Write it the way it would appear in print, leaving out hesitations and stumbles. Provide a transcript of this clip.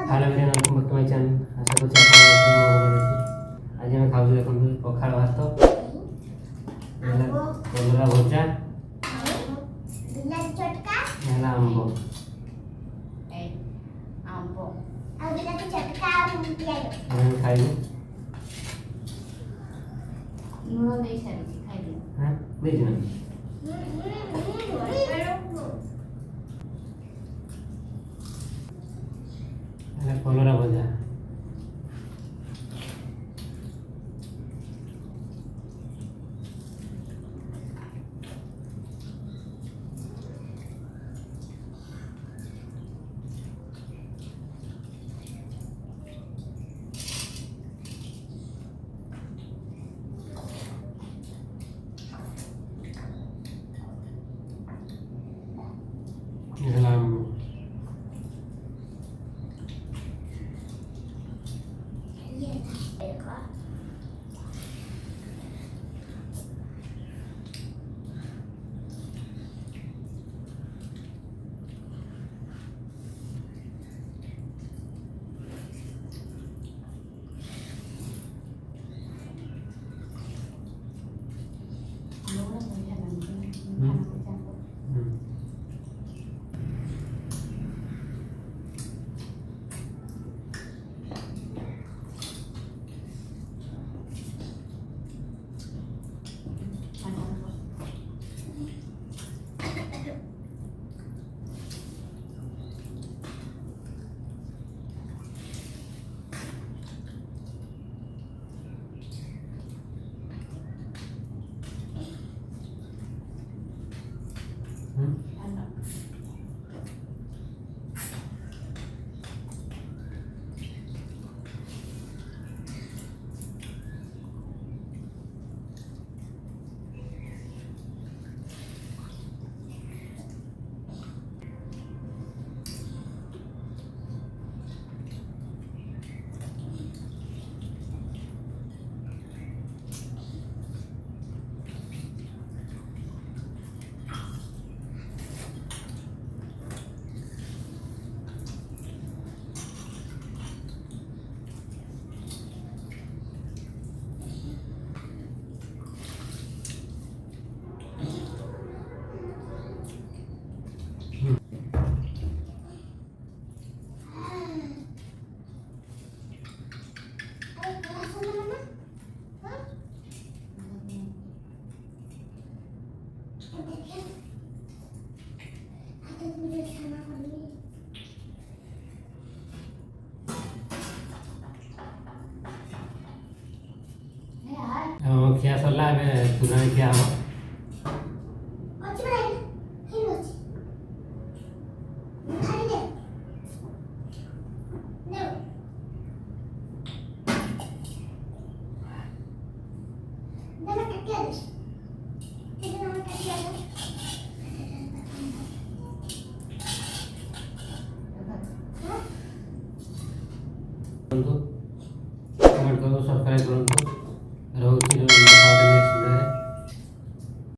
hello friend welcome back to my channel आशा करছি ଆପଣ ଭଲ ଅଛି ଆଜି ଆମେ ଖାଉଛୁ ଦେଖନ୍ତୁ ପଖାଳ ଭାତ କଲରା ଭଜା ବିଲାତି ଚଟକା ହେଲା ଆମ୍ବ ଆମ୍ବ ଆଉ ବିଲାତି ଚଟକା ଆଉ ପିଆଜ ଆମେ ଖାଇବୁ ଲୁଣ ଦେଇ ସାରିଛି ଖାଇଲି ହଁ ଦେଇଛୁ ନା ହେଲା କଲରା ଭଜା ହେଲା ଆମ୍ବ ଖିଆ ସରିଲା ଏବେ ତୁରାଣି ଖିଆ ହବ বন্ধু